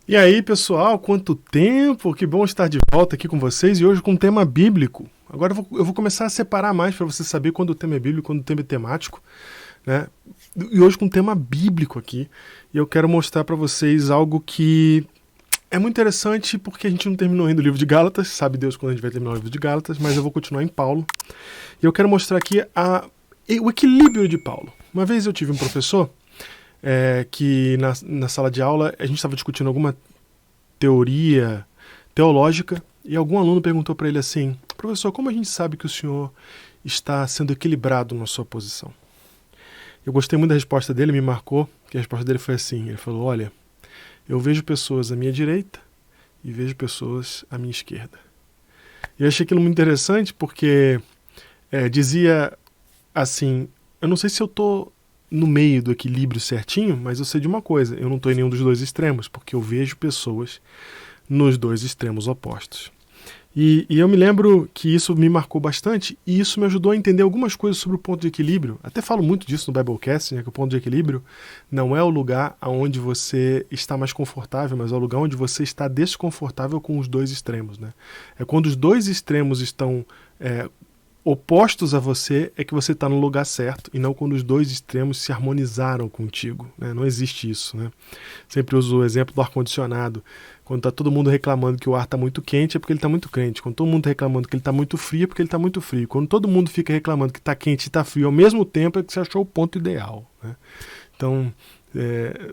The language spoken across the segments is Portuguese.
E aí, pessoal, quanto tempo! Que bom estar de volta aqui com vocês e hoje com um tema bíblico. Agora eu vou começar a separar mais para você saber quando o tema é bíblico e quando o tema é temático, né? E hoje com um tema bíblico aqui. E eu quero mostrar para vocês algo que é muito interessante porque a gente não terminou ainda o livro de Gálatas, sabe Deus quando a gente vai terminar o livro de Gálatas, mas eu vou continuar em Paulo. E eu quero mostrar aqui o equilíbrio de Paulo. Uma vez eu tive um professor que na sala de aula a gente estava discutindo alguma teoria teológica e algum aluno perguntou para ele assim: professor, como a gente sabe que o senhor está sendo equilibrado na sua posição? Eu gostei muito da resposta dele, me marcou, que a resposta dele foi assim, ele falou: olha, eu vejo pessoas à minha direita e vejo pessoas à minha esquerda. E eu achei aquilo muito interessante porque dizia assim: eu não sei se eu estou no meio do equilíbrio certinho, mas eu sei de uma coisa, eu não estou em nenhum dos dois extremos, porque eu vejo pessoas nos dois extremos opostos. E eu me lembro que isso me marcou bastante e isso me ajudou a entender algumas coisas sobre o ponto de equilíbrio. Até falo muito disso no Biblecast, né, que o ponto de equilíbrio não é o lugar onde você está mais confortável, mas é o lugar onde você está desconfortável com os dois extremos. Né? É quando os dois extremos estão opostos a você é que você está no lugar certo e não quando os dois extremos se harmonizaram contigo. Né? Não existe isso. Né? Sempre uso o exemplo do ar-condicionado. Quando está todo mundo reclamando que o ar está muito quente é porque ele está muito quente. Quando todo mundo está reclamando que ele está muito frio é porque ele está muito frio. Quando todo mundo fica reclamando que está quente e está frio ao mesmo tempo é que você achou o ponto ideal. Né? Então,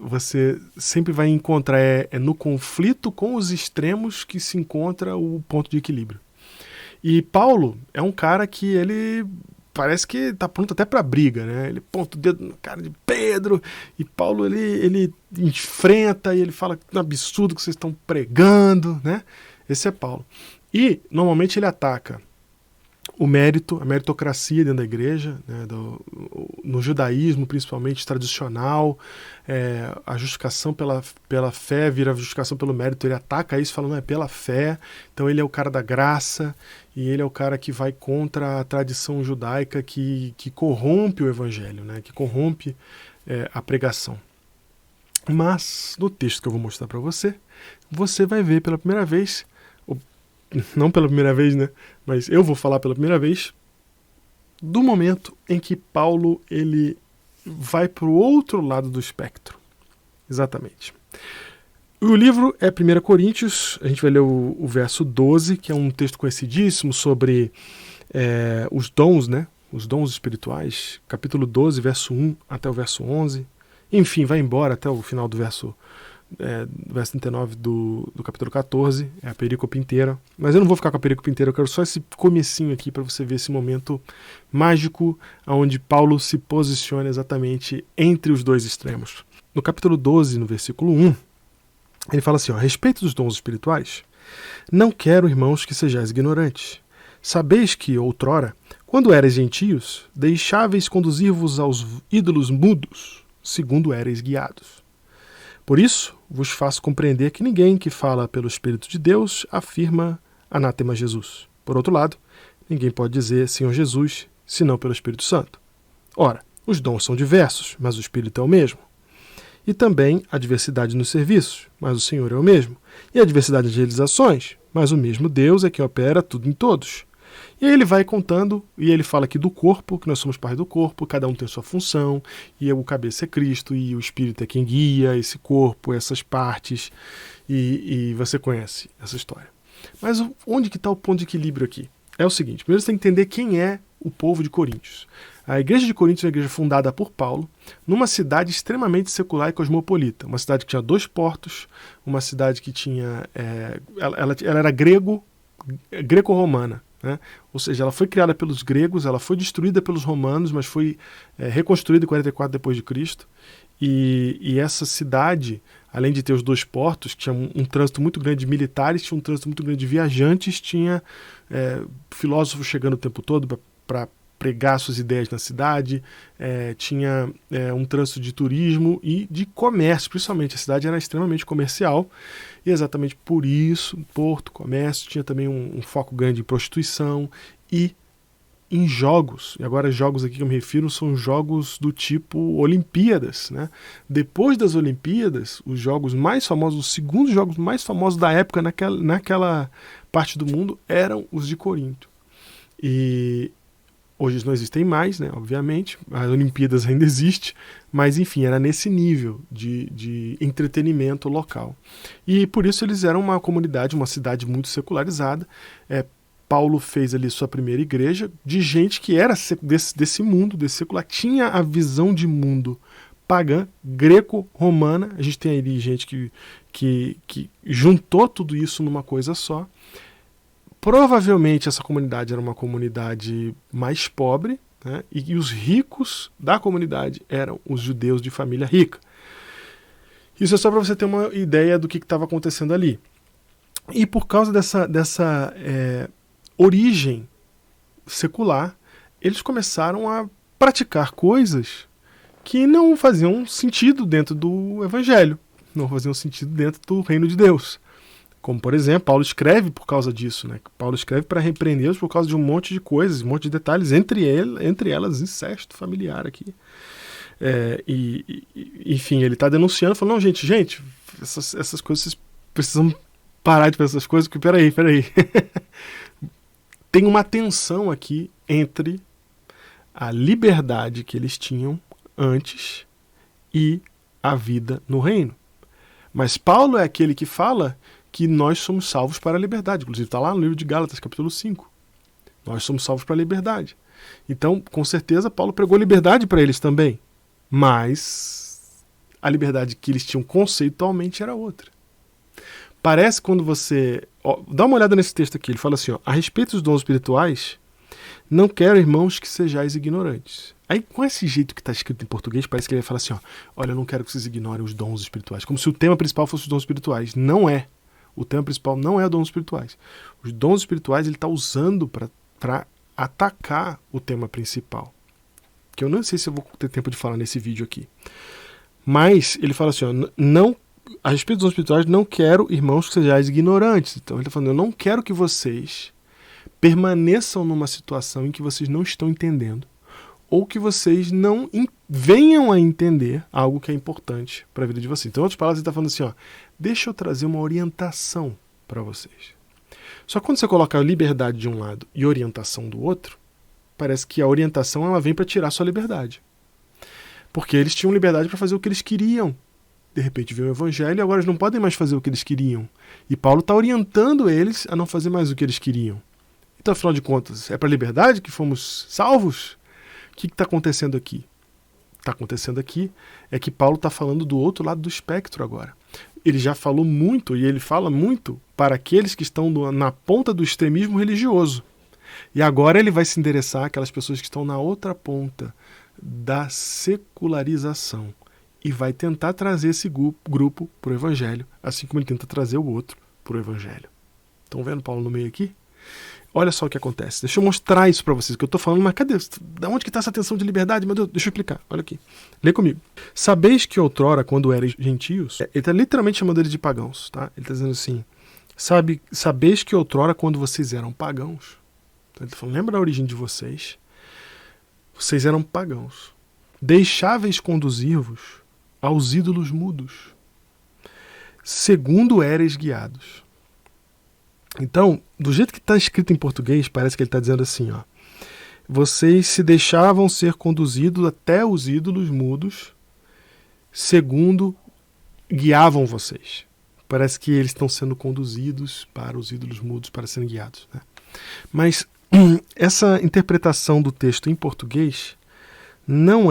você sempre vai encontrar no conflito com os extremos que se encontra o ponto de equilíbrio. E Paulo é um cara que ele parece que tá pronto até pra briga, né? Ele aponta o dedo na cara de Pedro e Paulo ele enfrenta e ele fala que é um absurdo que vocês estão pregando, né? Esse é Paulo. E normalmente ele ataca o mérito, a meritocracia dentro da igreja, né, no judaísmo principalmente tradicional, a justificação pela fé vira justificação pelo mérito, ele ataca isso falando é pela fé, então ele é o cara da graça e ele é o cara que vai contra a tradição judaica que corrompe o evangelho, né, que corrompe a pregação. Mas no texto que eu vou mostrar para você, você vai ver pela primeira vez, não pela primeira vez, né? Mas eu vou falar pela primeira vez do momento em que Paulo ele vai para o outro lado do espectro. Exatamente. O livro é 1 Coríntios, a gente vai ler o verso 12, que é um texto conhecidíssimo sobre os dons, né? Os dons espirituais. Capítulo 12, verso 1 até o verso 11. Enfim, vai embora até o final do verso 39 do capítulo 14, é a perícope inteira. Mas eu não vou ficar com a perícope inteira, eu quero só esse comecinho aqui para você ver esse momento mágico onde Paulo se posiciona exatamente entre os dois extremos. No capítulo 12, no versículo 1, ele fala assim, ó, a respeito dos dons espirituais, não quero, irmãos, que sejais ignorantes. Sabeis que, outrora, quando erais gentios, deixáveis conduzir-vos aos ídolos mudos, segundo erais guiados. Por isso, vos faço compreender que ninguém que fala pelo Espírito de Deus afirma anátema Jesus. Por outro lado, ninguém pode dizer Senhor Jesus, senão pelo Espírito Santo. Ora, os dons são diversos, mas o Espírito é o mesmo. E também há diversidade nos serviços, mas o Senhor é o mesmo. E há diversidade de realizações, mas o mesmo Deus é quem opera tudo em todos. E aí ele vai contando, e ele fala aqui do corpo, que nós somos parte do corpo, cada um tem sua função, e o cabeça é Cristo, e o Espírito é quem guia esse corpo, essas partes, e você conhece essa história. Mas onde que está o ponto de equilíbrio aqui? É o seguinte, primeiro você tem que entender quem é o povo de Coríntios. A igreja de Coríntios é uma igreja fundada por Paulo, numa cidade extremamente secular e cosmopolita, uma cidade que tinha 2 portos, uma cidade que tinha... ela era greco-romana. Né? Ou seja, ela foi criada pelos gregos, ela foi destruída pelos romanos, mas foi reconstruída em 44 depois de Cristo. E essa cidade, além de ter os 2 portos, tinha um trânsito muito grande de militares, tinha um trânsito muito grande de viajantes, tinha filósofos chegando o tempo todo para pregar suas ideias na cidade, tinha um trânsito de turismo e de comércio, principalmente. A cidade era extremamente comercial e exatamente por isso, porto, comércio, tinha também um foco grande em prostituição e em jogos, e agora jogos aqui que eu me refiro são jogos do tipo Olimpíadas, né? Depois das Olimpíadas, os jogos mais famosos, os segundos jogos mais famosos da época naquela parte do mundo eram os de Corinto. E hoje não existem mais, né? Obviamente, as Olimpíadas ainda existem, mas enfim, era nesse nível de entretenimento local. E por isso eles eram uma comunidade, uma cidade muito secularizada. Paulo fez ali sua primeira igreja de gente que era desse mundo, desse secular, tinha a visão de mundo pagã, greco-romana. A gente tem ali gente que juntou tudo isso numa coisa só. Provavelmente essa comunidade era uma comunidade mais pobre, né? E os ricos da comunidade eram os judeus de família rica. Isso é só para você ter uma ideia do que estava acontecendo ali. E por causa dessa origem secular, eles começaram a praticar coisas que não faziam sentido dentro do evangelho, não faziam sentido dentro do reino de Deus. Como, por exemplo, Paulo escreve por causa disso, né? Paulo escreve para repreendê-los por causa de um monte de coisas, um monte de detalhes, entre elas incesto familiar aqui. Enfim, ele está denunciando, falando, não, gente, essas coisas, vocês precisam parar de fazer essas coisas, porque peraí. Tem uma tensão aqui entre a liberdade que eles tinham antes e a vida no reino. Mas Paulo é aquele que fala que nós somos salvos para a liberdade. Inclusive está lá no livro de Gálatas, capítulo 5. Nós somos salvos para a liberdade. Então, com certeza, Paulo pregou liberdade para eles também. Mas a liberdade que eles tinham conceitualmente era outra. Parece quando você... dá uma olhada nesse texto aqui. Ele fala assim, a respeito dos dons espirituais, não quero, irmãos, que sejais ignorantes. Aí, com esse jeito que está escrito em português, parece que ele fala assim, olha, eu não quero que vocês ignorem os dons espirituais. Como se o tema principal fosse os dons espirituais. Não é. O tema principal não é os dons espirituais. Os dons espirituais ele está usando para atacar o tema principal. Que eu não sei se eu vou ter tempo de falar nesse vídeo aqui. Mas ele fala assim, a respeito dos dons espirituais, não quero, irmãos, que sejais ignorantes. Então ele está falando, eu não quero que vocês permaneçam numa situação em que vocês não estão entendendo, ou que vocês não venham a entender algo que é importante para a vida de vocês. Então, em outras palavras, ele está falando assim, deixa eu trazer uma orientação para vocês. Só que quando você coloca a liberdade de um lado e orientação do outro, parece que a orientação ela vem para tirar a sua liberdade. Porque eles tinham liberdade para fazer o que eles queriam. De repente veio o evangelho e agora eles não podem mais fazer o que eles queriam. E Paulo está orientando eles a não fazer mais o que eles queriam. Então, afinal de contas, é para a liberdade que fomos salvos? O que está acontecendo aqui? Está acontecendo aqui é que Paulo está falando do outro lado do espectro agora. Ele já falou muito, e ele fala muito para aqueles que estão na ponta do extremismo religioso. E agora ele vai se endereçar àquelas pessoas que estão na outra ponta da secularização. E vai tentar trazer esse grupo para o evangelho, assim como ele tenta trazer o outro para o evangelho. Estão vendo Paulo no meio aqui? Olha só o que acontece. Deixa eu mostrar isso para vocês, que eu estou falando, mas cadê? Da onde que está essa tensão de liberdade? Meu Deus, deixa eu explicar. Olha aqui. Lê comigo. Sabeis que outrora, quando erais gentios, ele está literalmente chamando eles de pagãos, tá? Ele está dizendo assim, sabeis que outrora, quando vocês eram pagãos, então, ele está falando, lembra da origem de vocês? Vocês eram pagãos. Deixáveis conduzir-vos aos ídolos mudos, segundo éreis guiados. Então, do jeito que está escrito em português, parece que ele está dizendo assim, vocês se deixavam ser conduzidos até os ídolos mudos, segundo guiavam vocês. Parece que eles estão sendo conduzidos para os ídolos mudos para serem guiados, né? Mas essa interpretação do texto em português não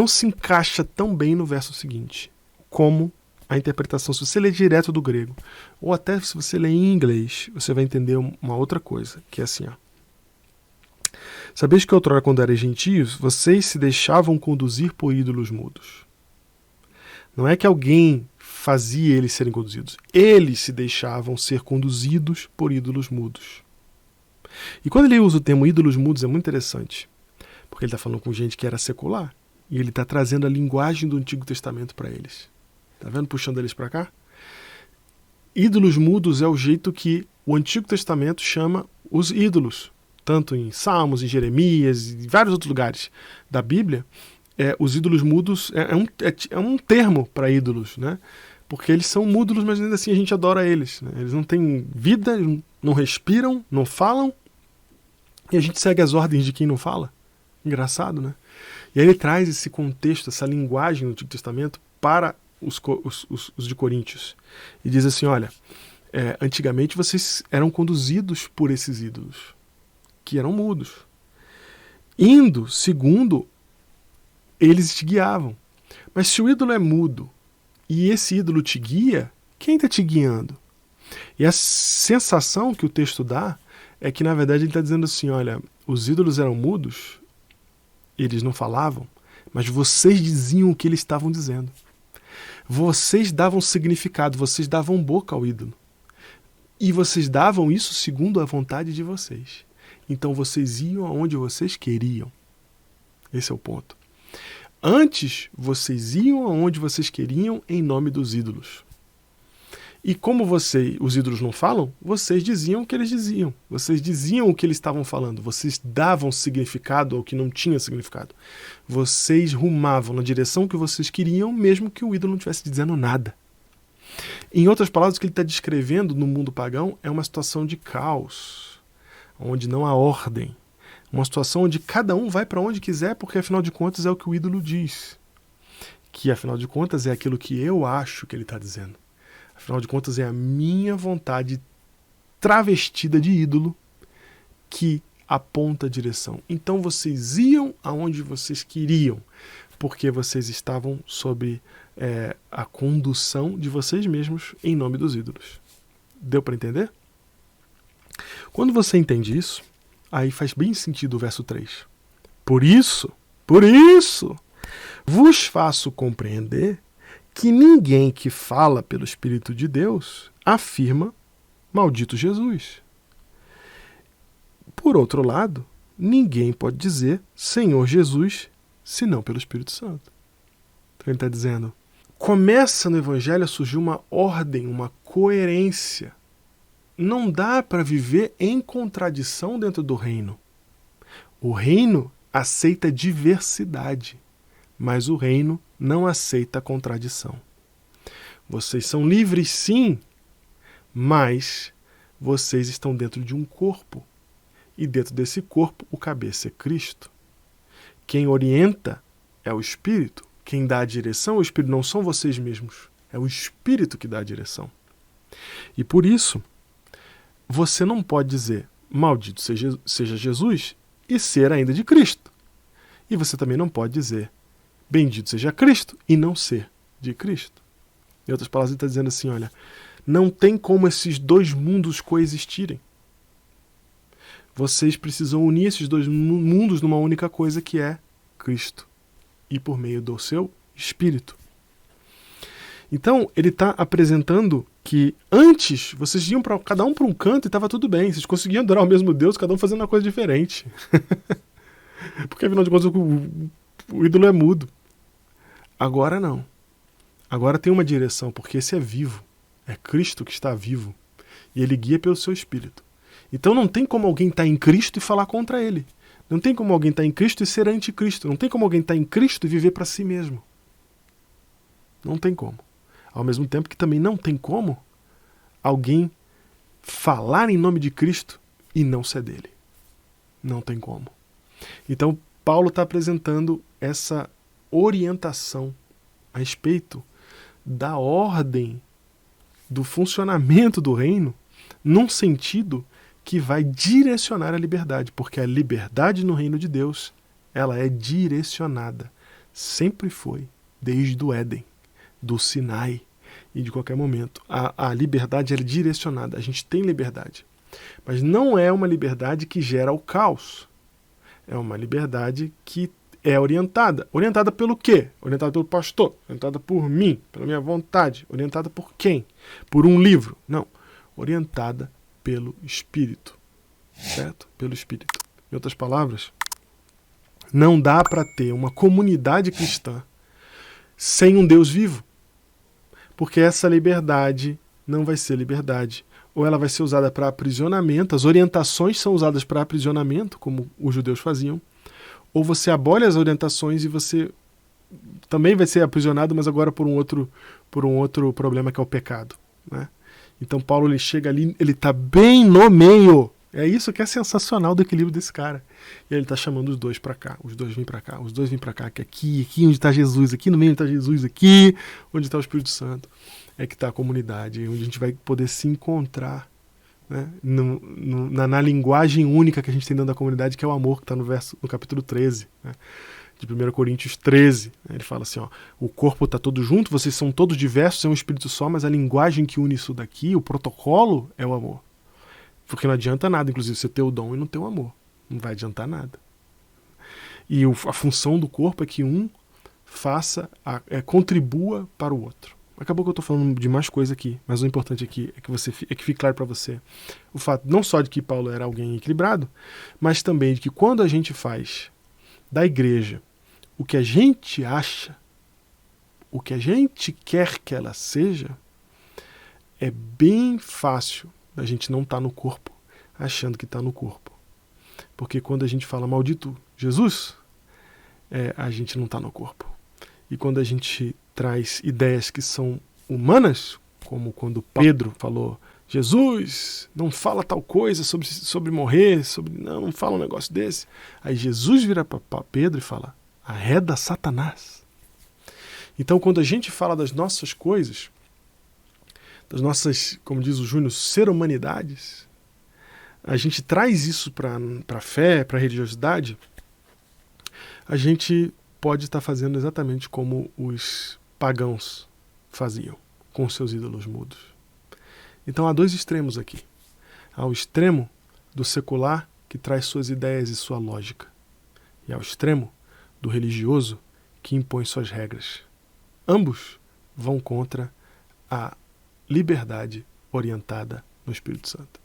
se encaixa tão bem no verso seguinte, como a interpretação, se você ler direto do grego, ou até se você ler em inglês, você vai entender uma outra coisa, que é assim, sabeis que outrora, quando eram gentios, vocês se deixavam conduzir por ídolos mudos. Não é que alguém fazia eles serem conduzidos, eles se deixavam ser conduzidos por ídolos mudos. E quando ele usa o termo ídolos mudos, é muito interessante, porque ele está falando com gente que era secular, e ele está trazendo a linguagem do Antigo Testamento para eles. Está vendo? Puxando eles para cá. Ídolos mudos é o jeito que o Antigo Testamento chama os ídolos, tanto em Salmos, em Jeremias e vários outros lugares da Bíblia. Os ídolos mudos é um termo para ídolos, né? Porque eles são mudos, mas ainda assim a gente adora eles, né? Eles não têm vida, não respiram, não falam, e a gente segue as ordens de quem não fala. Engraçado, né? E aí ele traz esse contexto, essa linguagem do Antigo Testamento para os de Coríntios. E diz assim, olha, antigamente vocês eram conduzidos por esses ídolos, que eram mudos, indo segundo eles te guiavam. Mas se o ídolo é mudo e esse ídolo te guia, quem está te guiando? E a sensação que o texto dá é que, na verdade, ele está dizendo assim, olha, os ídolos eram mudos, eles não falavam, mas vocês diziam o que eles estavam dizendo. Vocês davam significado, vocês davam boca ao ídolo. E vocês davam isso segundo a vontade de vocês. Então vocês iam aonde vocês queriam. Esse é o ponto. Antes, vocês iam aonde vocês queriam em nome dos ídolos. E como os ídolos não falam, vocês diziam o que eles diziam. Vocês diziam o que eles estavam falando. Vocês davam significado ao que não tinha significado. Vocês rumavam na direção que vocês queriam, mesmo que o ídolo não estivesse dizendo nada. Em outras palavras, o que ele está descrevendo no mundo pagão é uma situação de caos, onde não há ordem. Uma situação onde cada um vai para onde quiser, porque afinal de contas é o que o ídolo diz. Que afinal de contas é aquilo que eu acho que ele está dizendo. Afinal de contas é a minha vontade travestida de ídolo que aponta a direção. Então vocês iam aonde vocês queriam, porque vocês estavam sob a condução de vocês mesmos em nome dos ídolos. Deu para entender? Quando você entende isso, aí faz bem sentido o verso 3. Por isso, vos faço compreender que ninguém que fala pelo Espírito de Deus afirma maldito Jesus. Por outro lado, ninguém pode dizer Senhor Jesus senão pelo Espírito Santo. Então ele está dizendo, começa no Evangelho a surgir uma ordem, uma coerência. Não dá para viver em contradição dentro do reino. O reino aceita diversidade, mas o reino não aceita contradição. Vocês são livres, sim, mas vocês estão dentro de um corpo. E dentro desse corpo, o cabeça é Cristo. Quem orienta é o Espírito. Quem dá a direção é o Espírito. Não são vocês mesmos. É o Espírito que dá a direção. E por isso, você não pode dizer maldito seja Jesus e ser ainda de Cristo. E você também não pode dizer bendito seja Cristo e não ser de Cristo. Em outras palavras, ele está dizendo assim, olha, não tem como esses dois mundos coexistirem. Vocês precisam unir esses dois mundos numa única coisa que é Cristo. E por meio do seu Espírito. Então, ele está apresentando que antes vocês iam cada um para um canto e estava tudo bem. Vocês conseguiam adorar o mesmo Deus, cada um fazendo uma coisa diferente. Porque, afinal de contas, o ídolo é mudo. Agora não. Agora tem uma direção, porque esse é vivo. É Cristo que está vivo. E ele guia pelo seu Espírito. Então não tem como alguém estar em Cristo e falar contra ele. Não tem como alguém estar em Cristo e ser anticristo. Não tem como alguém estar em Cristo e viver para si mesmo. Não tem como. Ao mesmo tempo que também não tem como alguém falar em nome de Cristo e não ser dele. Não tem como. Então, Paulo está apresentando essa orientação a respeito da ordem, do funcionamento do reino, num sentido que vai direcionar a liberdade, porque a liberdade no reino de Deus, ela é direcionada. Sempre foi, desde o Éden, do Sinai e de qualquer momento. A liberdade é direcionada, a gente tem liberdade. Mas não é uma liberdade que gera o caos. É uma liberdade que é orientada. Orientada pelo quê? Orientada pelo pastor, orientada por mim, pela minha vontade. Orientada por quem? Por um livro? Não. Orientada pelo Espírito. Certo? Pelo Espírito. Em outras palavras, não dá para ter uma comunidade cristã sem um Deus vivo. Porque essa liberdade não vai ser liberdade ou ela vai ser usada para aprisionamento, as orientações são usadas para aprisionamento, como os judeus faziam, ou você abole as orientações e você também vai ser aprisionado, mas agora por um outro problema que é o pecado, né? Então Paulo ele chega ali, ele está bem no meio. É isso que é sensacional do equilíbrio desse cara. E ele está chamando os dois para cá, os dois vêm para cá, os dois vêm para cá, que aqui onde está Jesus, aqui no meio está Jesus, aqui onde está o Espírito Santo, é que está a comunidade, onde a gente vai poder se encontrar, né? Na linguagem única que a gente tem dentro da comunidade, que é o amor, que está no capítulo 13, né? De 1 Coríntios 13, né? Ele fala assim, ó, o corpo está todo junto, vocês são todos diversos, é um espírito só, mas a linguagem que une isso daqui, o protocolo, é o amor. Porque não adianta nada, inclusive, você ter o dom e não ter o amor. Não vai adiantar nada. E a função do corpo é que um contribua para o outro. Acabou que eu estou falando de mais coisa aqui, mas o importante aqui é que fique claro para você o fato não só de que Paulo era alguém equilibrado, mas também de que quando a gente faz da igreja o que a gente acha, o que a gente quer que ela seja, é bem fácil a gente não estar no corpo, achando que está no corpo. Porque quando a gente fala maldito Jesus, a gente não está no corpo. E quando a gente traz ideias que são humanas, como quando Pedro falou, Jesus, não fala tal coisa sobre morrer, não fala um negócio desse. Aí Jesus vira para Pedro e fala, arreda Satanás. Então quando a gente fala das nossas coisas, das nossas, como diz o Júnior, ser-humanidades, a gente traz isso para a fé, para a religiosidade, a gente pode estar fazendo exatamente como os pagãos faziam, com seus ídolos mudos. Então há dois extremos aqui. Há o extremo do secular, que traz suas ideias e sua lógica. E há o extremo do religioso, que impõe suas regras. Ambos vão contra a liberdade orientada no Espírito Santo.